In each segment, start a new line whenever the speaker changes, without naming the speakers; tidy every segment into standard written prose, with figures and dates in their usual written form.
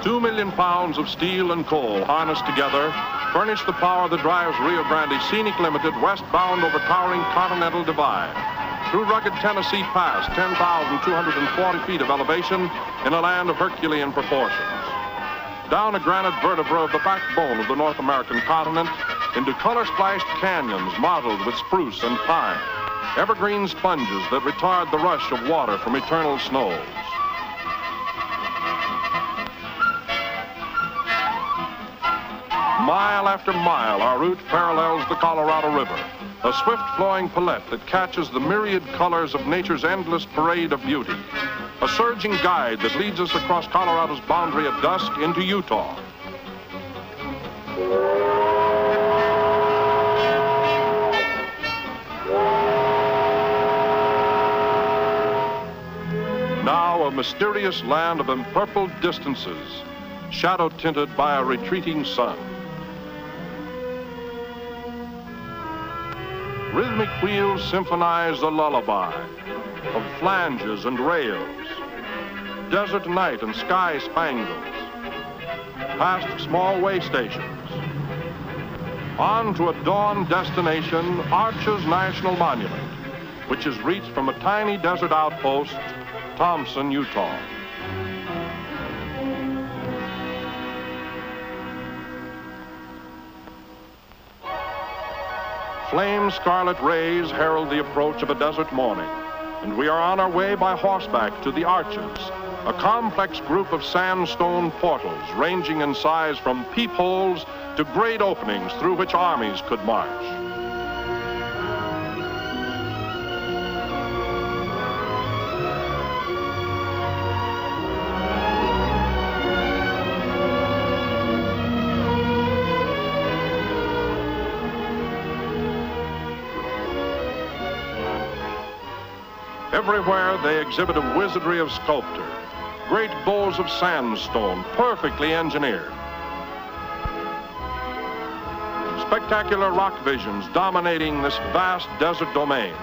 £2 million of steel and coal harnessed together furnish the power that drives Rio Grande Scenic Limited westbound over towering Continental Divide, through rugged Tennessee Pass, 10,240 feet of elevation in a land of Herculean proportions, down a granite vertebra of the backbone of the North American continent, into color-splashed canyons mottled with spruce and pine, evergreen sponges that retard the rush of water from eternal snows. Mile after mile, our route parallels the Colorado River, a swift-flowing palette that catches the myriad colors of nature's endless parade of beauty, a surging guide that leads us across Colorado's boundary at dusk into Utah. Now a mysterious land of empurpled distances, shadow-tinted by a retreating sun. Rhythmic wheels symphonize a lullaby of flanges and rails, desert night and sky spangles, past small way stations, on to a dawn destination, Arches National Monument, which is reached from a tiny desert outpost, Thompson, Utah. Flame scarlet rays herald the approach of a desert morning, and we are on our way by horseback to the Arches, a complex group of sandstone portals ranging in size from peepholes to great openings through which armies could march. Everywhere they exhibit a wizardry of sculpture, great bowls of sandstone, perfectly engineered. Spectacular rock visions dominating this vast desert domain.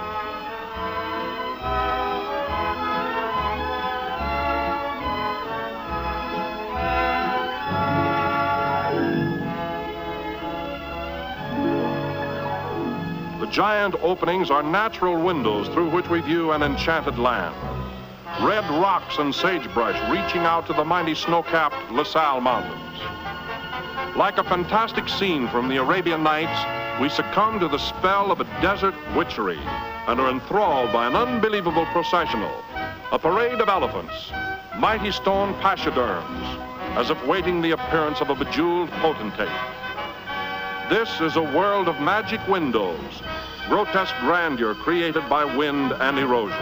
The giant openings are natural windows through which we view an enchanted land. Red rocks and sagebrush reaching out to the mighty snow-capped La Salle Mountains. Like a fantastic scene from the Arabian Nights, we succumb to the spell of a desert witchery and are enthralled by an unbelievable processional, a parade of elephants, mighty stone pachyderms, as if waiting the appearance of a bejeweled potentate. This is a world of magic windows, grotesque grandeur created by wind and erosion.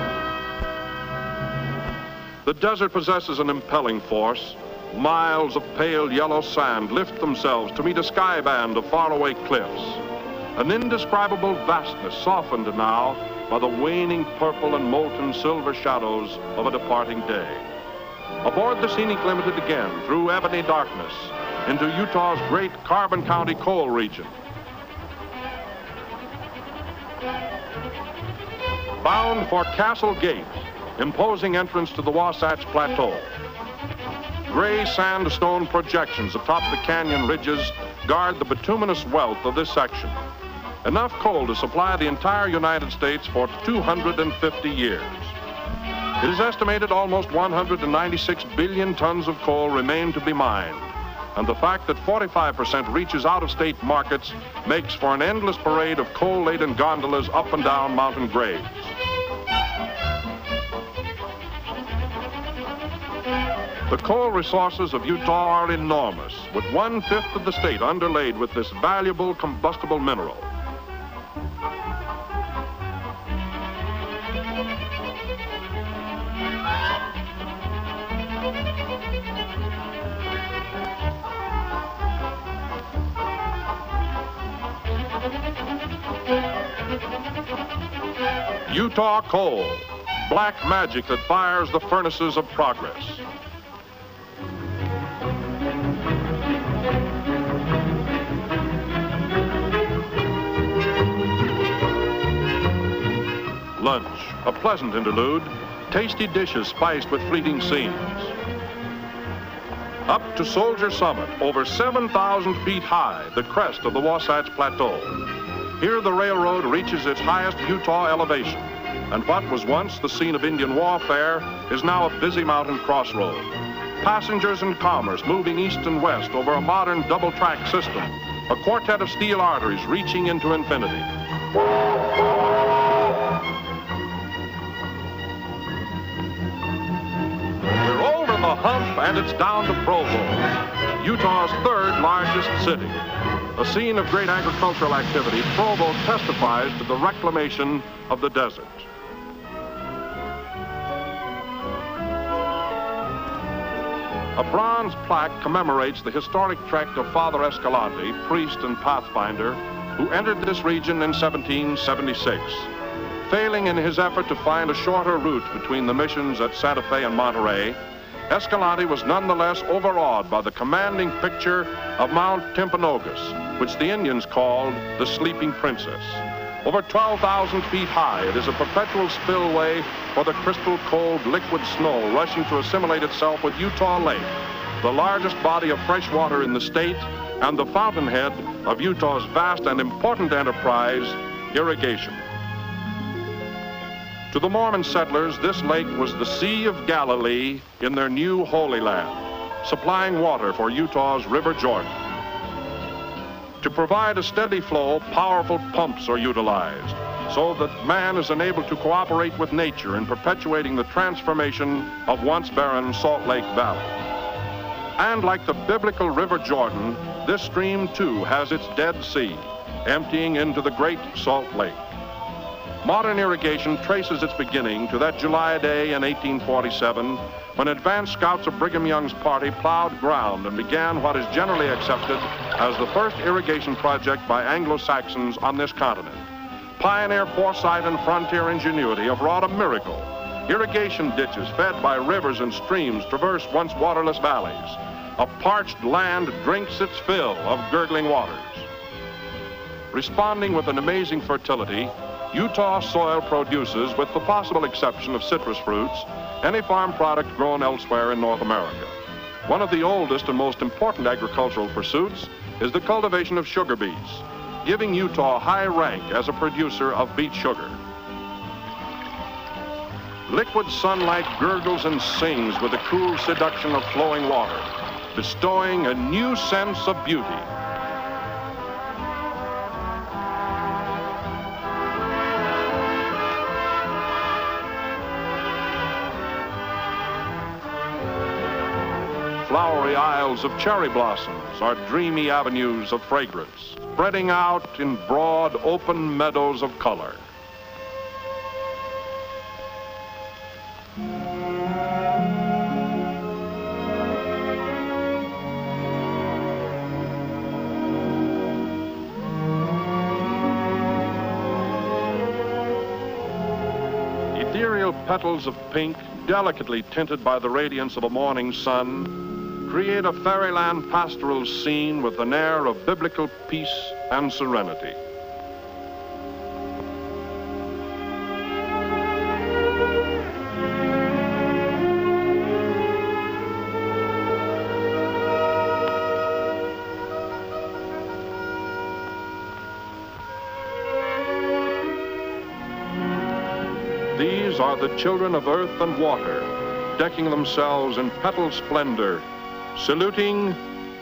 The desert possesses an impelling force. Miles of pale yellow sand lift themselves to meet a sky band of faraway cliffs. An indescribable vastness softened now by the waning purple and molten silver shadows of a departing day. Aboard the Scenic Limited again, through ebony darkness, into Utah's great Carbon County coal region. Bound for Castle Gate, imposing entrance to the Wasatch Plateau. Gray sandstone projections atop the canyon ridges guard the bituminous wealth of this section. Enough coal to supply the entire United States for 250 years. It is estimated almost 196 billion tons of coal remain to be mined, and the fact that 45% reaches out-of-state markets makes for an endless parade of coal-laden gondolas up and down mountain grades. The coal resources of Utah are enormous, with 1/5 of the state underlaid with this valuable combustible mineral. Utah coal, black magic that fires the furnaces of progress. Lunch. A pleasant interlude, tasty dishes spiced with fleeting scenes. Up to Soldier Summit, over 7,000 feet high, the crest of the Wasatch Plateau. Here the railroad reaches its highest Utah elevation, and what was once the scene of Indian warfare is now a busy mountain crossroad. Passengers and commerce moving east and west over a modern double-track system, a quartet of steel arteries reaching into infinity. We're over the hump and it's down to Provo, Utah's third largest city. A scene of great agricultural activity, Provo testifies to the reclamation of the desert. A bronze plaque commemorates the historic trek of Father Escalante, priest and pathfinder, who entered this region in 1776. Failing in his effort to find a shorter route between the missions at Santa Fe and Monterey, Escalante was nonetheless overawed by the commanding picture of Mount Timpanogos, which the Indians called the Sleeping Princess. Over 12,000 feet high, it is a perpetual spillway for the crystal cold liquid snow rushing to assimilate itself with Utah Lake, the largest body of fresh water in the state and the fountainhead of Utah's vast and important enterprise, irrigation. To the Mormon settlers, this lake was the Sea of Galilee in their new Holy Land, supplying water for Utah's River Jordan. To provide a steady flow, powerful pumps are utilized so that man is enabled to cooperate with nature in perpetuating the transformation of once barren Salt Lake Valley. And like the biblical River Jordan, this stream too has its Dead Sea, emptying into the Great Salt Lake. Modern irrigation traces its beginning to that July day in 1847 when advance scouts of Brigham Young's party plowed ground and began what is generally accepted as the first irrigation project by Anglo-Saxons on this continent. Pioneer foresight and frontier ingenuity have wrought a miracle. Irrigation ditches fed by rivers and streams traverse once waterless valleys. A parched land drinks its fill of gurgling waters. Responding with an amazing fertility, Utah soil produces, with the possible exception of citrus fruits, any farm product grown elsewhere in North America. One of the oldest and most important agricultural pursuits is the cultivation of sugar beets, giving Utah high rank as a producer of beet sugar. Liquid sunlight gurgles and sings with the cool seduction of flowing water, bestowing a new sense of beauty. Flowery aisles of cherry blossoms are dreamy avenues of fragrance, spreading out in broad, open meadows of color. Ethereal petals of pink, delicately tinted by the radiance of a morning sun, create a fairyland pastoral scene with an air of biblical peace and serenity. These are the children of earth and water, decking themselves in petal splendor, saluting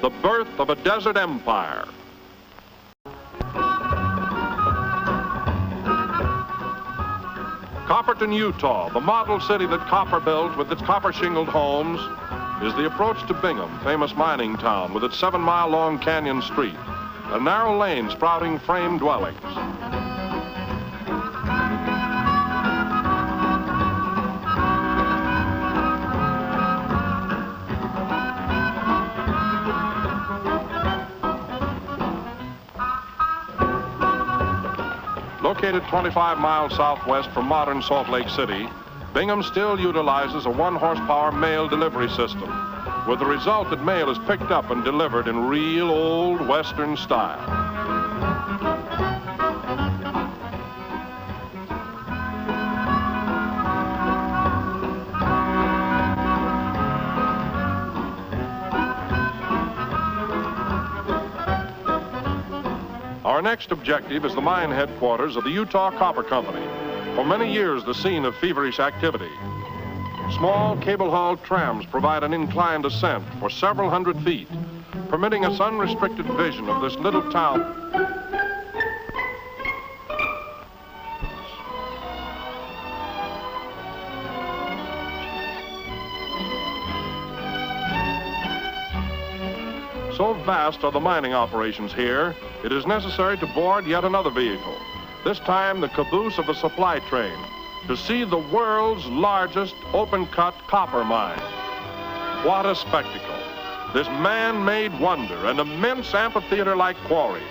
the birth of a desert empire. Copperton, Utah, the model city that Copper built with its copper-shingled homes, is the approach to Bingham, famous mining town, with its 7-mile-long canyon street, a narrow lane sprouting frame dwellings. Located 25 miles southwest from modern Salt Lake City, Bingham still utilizes a 1-horsepower mail delivery system, with the result that mail is picked up and delivered in real old Western style. next objective is the mine headquarters of the Utah Copper Company, for many years the scene of feverish activity. Small cable-hauled trams provide an inclined ascent for several hundred feet, permitting us unrestricted vision of this little town. So vast are the mining operations here, it is necessary to board yet another vehicle, this time the caboose of a supply train, to see the world's largest open-cut copper mine. What a spectacle! This man-made wonder, an immense amphitheater-like quarry,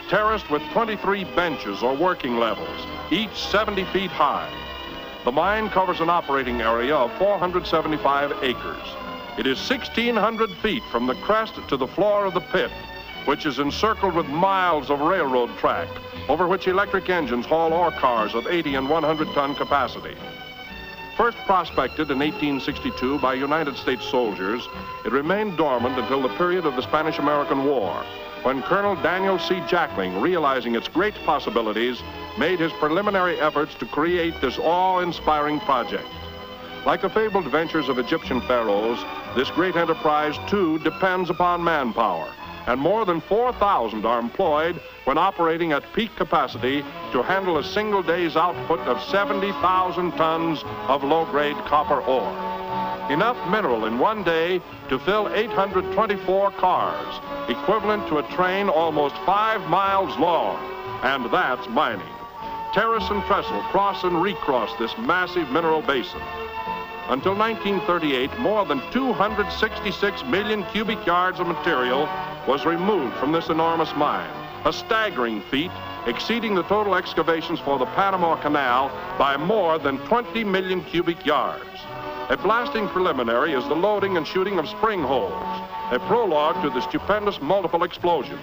terraced with 23 benches or working levels, each 70 feet high. The mine covers an operating area of 475 acres. It is 1,600 feet from the crest to the floor of the pit, which is encircled with miles of railroad track, over which electric engines haul ore cars of 80 and 100-ton capacity. First prospected in 1862 by United States soldiers, it remained dormant until the period of the Spanish-American War, when Colonel Daniel C. Jackling, realizing its great possibilities, made his preliminary efforts to create this awe-inspiring project. Like the fabled ventures of Egyptian pharaohs, this great enterprise, too, depends upon manpower, and more than 4,000 are employed when operating at peak capacity to handle a single day's output of 70,000 tons of low-grade copper ore. Enough mineral in one day to fill 824 cars, equivalent to a train almost 5 miles long, and that's mining. Terrace and trestle cross and recross this massive mineral basin. Until 1938, more than 266 million cubic yards of material was removed from this enormous mine, a staggering feat exceeding the total excavations for the Panama Canal by more than 20 million cubic yards. A blasting preliminary is the loading and shooting of spring holes, a prologue to the stupendous multiple explosions.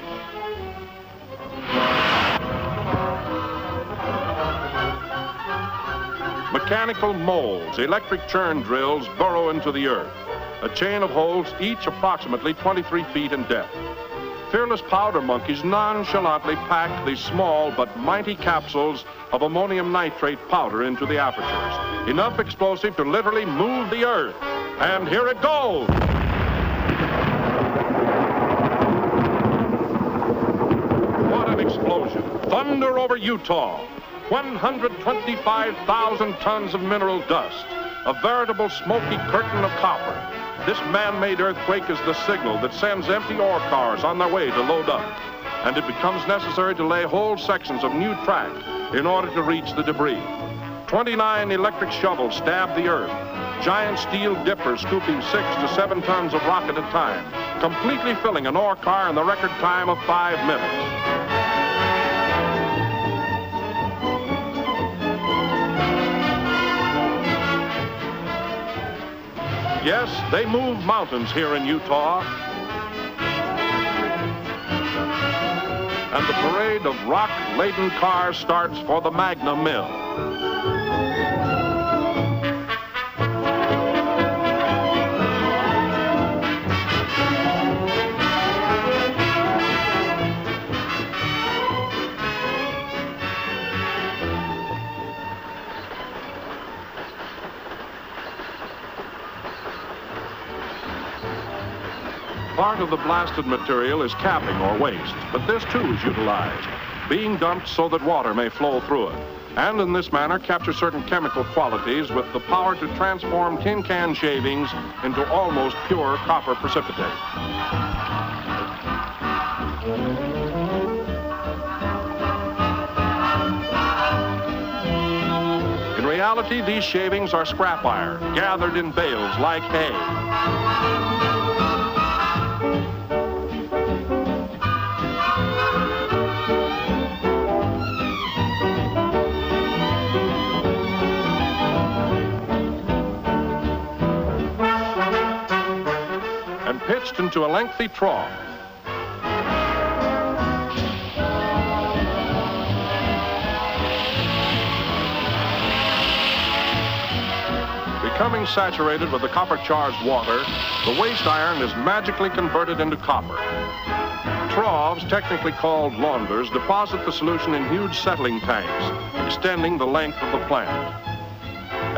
Mechanical molds, electric churn drills burrow into the earth, a chain of holes each approximately 23 feet in depth. Fearless powder monkeys nonchalantly pack these small but mighty capsules of ammonium nitrate powder into the apertures, enough explosive to literally move the earth. And here it goes! What an explosion! Thunder over Utah! 125,000 tons of mineral dust, a veritable smoky curtain of copper. This man-made earthquake is the signal that sends empty ore cars on their way to load up, and it becomes necessary to lay whole sections of new track in order to reach the debris. 29 electric shovels stab the earth, giant steel dippers scooping 6 to 7 tons of rock at a time, completely filling an ore car in the record time of 5 minutes. Yes, they move mountains here in Utah. And the parade of rock-laden cars starts for the Magna Mill. Part of the blasted material is capping or waste, but this too is utilized, being dumped so that water may flow through it, and in this manner capture certain chemical qualities with the power to transform tin can shavings into almost pure copper precipitate. In reality, these shavings are scrap iron, gathered in bales like hay. Pitched into a lengthy trough. Becoming saturated with the copper-charged water, the waste iron is magically converted into copper. troughs, technically called launders, deposit the solution in huge settling tanks, extending the length of the plant.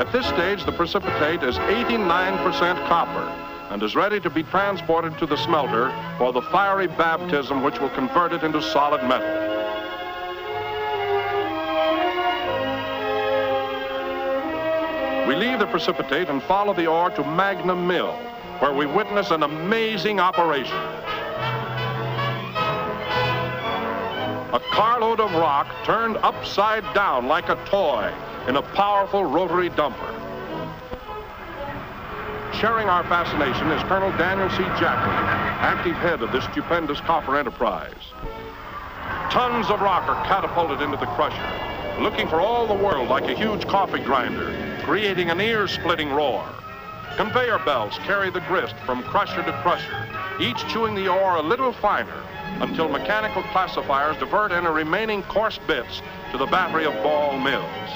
At this stage, the precipitate is 89% copper and is ready to be transported to the smelter for the fiery baptism which will convert it into solid metal. We leave the precipitate and follow the ore to Magnum Mill, where we witness an amazing operation. A carload of rock turned upside down like a toy in a powerful rotary dumper. Sharing our fascination is Colonel Daniel C. Jackley, active head of this stupendous copper enterprise. Tons of rock are catapulted into the crusher, looking for all the world like a huge coffee grinder, creating an ear-splitting roar. Conveyor belts carry the grist from crusher to crusher, each chewing the ore a little finer, until mechanical classifiers divert any remaining coarse bits to the battery of ball mills.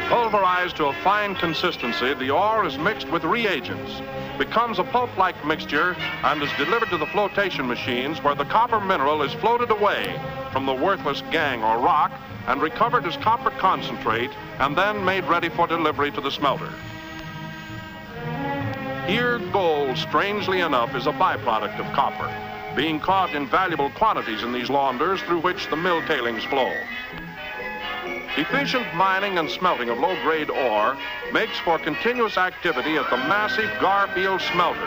Pulverized to a fine consistency, the ore is mixed with reagents, becomes a pulp-like mixture, and is delivered to the flotation machines where the copper mineral is floated away from the worthless gangue or rock and recovered as copper concentrate and then made ready for delivery to the smelter. Here, gold, strangely enough, is a byproduct of copper, being caught in valuable quantities in these launders through which the mill tailings flow. Efficient mining and smelting of low-grade ore makes for continuous activity at the massive Garfield smelter,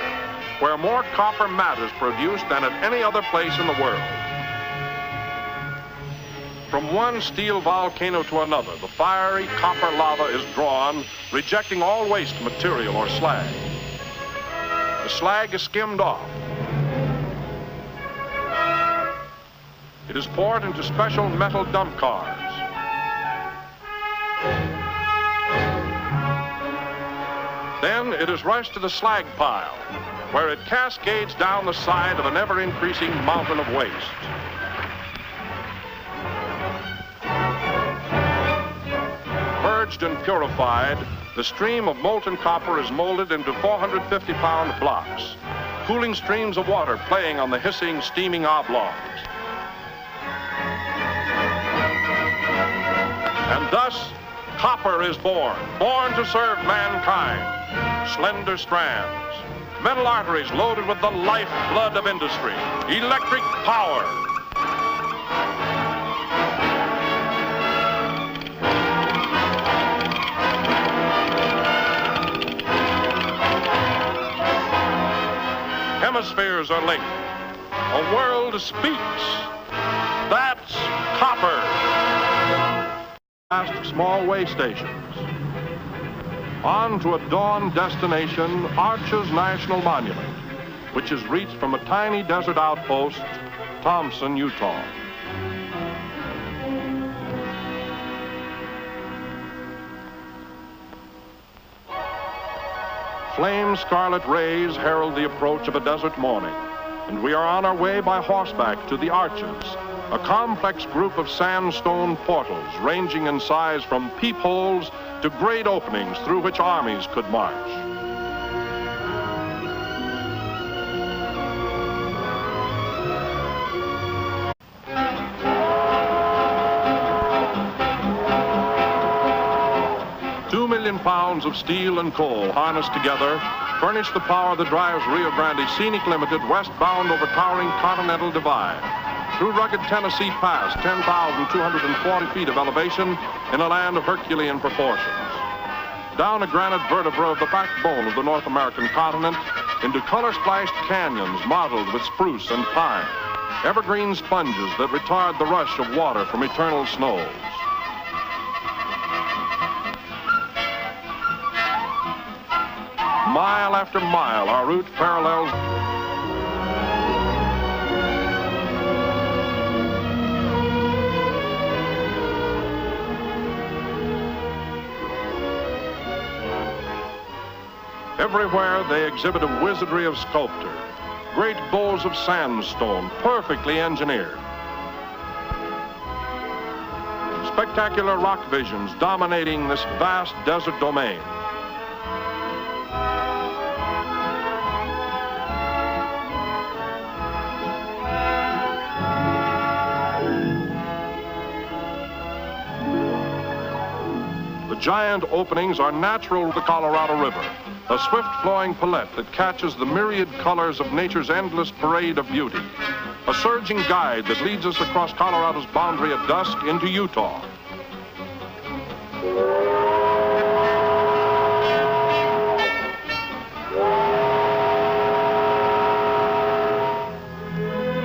where more copper matte is produced than at any other place in the world. From one steel volcano to another, the fiery copper lava is drawn, rejecting all waste material or slag. The slag is skimmed off. It is poured into special metal dump cars. Then it is rushed to the slag pile, where it cascades down the side of an ever-increasing mountain of waste. Purged and purified, the stream of molten copper is molded into 450-pound blocks, cooling streams of water playing on the hissing, steaming oblongs. And thus, copper is born to serve mankind. Slender strands, metal arteries loaded with the lifeblood of industry, electric power. Hemispheres are linked. A world speaks. That's copper. Past small way stations. On to a dawn destination, Arches National Monument, which is reached from a tiny desert outpost, Thompson, Utah. Flame scarlet rays herald the approach of a desert morning, and we are on our way by horseback to the Arches, a complex group of sandstone portals ranging in size from peepholes to great openings through which armies could march. £2 million of steel and coal harnessed together furnish the power that drives Rio Grande Scenic Limited westbound over towering Continental Divide, through rugged Tennessee Pass, 10,240 feet of elevation in a land of Herculean proportions, down a granite vertebra of the backbone of the North American continent, into color-splashed canyons mottled with spruce and pine, evergreen sponges that retard the rush of water from eternal snows. Mile after mile, our route parallels everywhere. They exhibit a wizardry of sculpture, great bowls of sandstone, perfectly engineered. Spectacular rock visions dominating this vast desert domain. giant openings are natural to the Colorado River, a swift-flowing palette that catches the myriad colors of nature's endless parade of beauty, a surging guide that leads us across Colorado's boundary at dusk into Utah.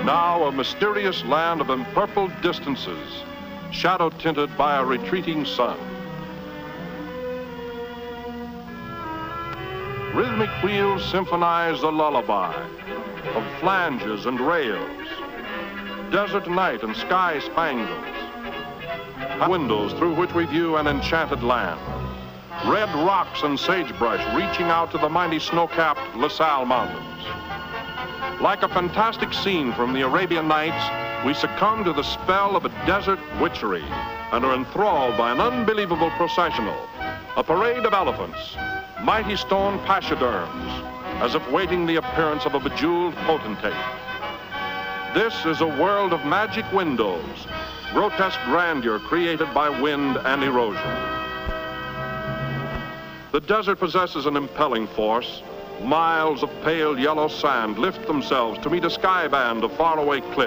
Now a mysterious land of empurpled distances, shadow-tinted by a retreating sun. Rhythmic wheels symphonize a lullaby of flanges and rails, desert night and sky spangles, windows through which we view an enchanted land, red rocks and sagebrush reaching out to the mighty snow-capped La Salle Mountains. Like a fantastic scene from the Arabian Nights, we succumb to the spell of a desert witchery and are enthralled by an unbelievable processional, a parade of elephants, mighty stone pachyderms, as if waiting the appearance of a bejeweled potentate. This is a world of magic windows, grotesque grandeur created by wind and erosion. The desert possesses an impelling force. Miles of pale yellow sand lift themselves to meet a sky band of faraway cliffs.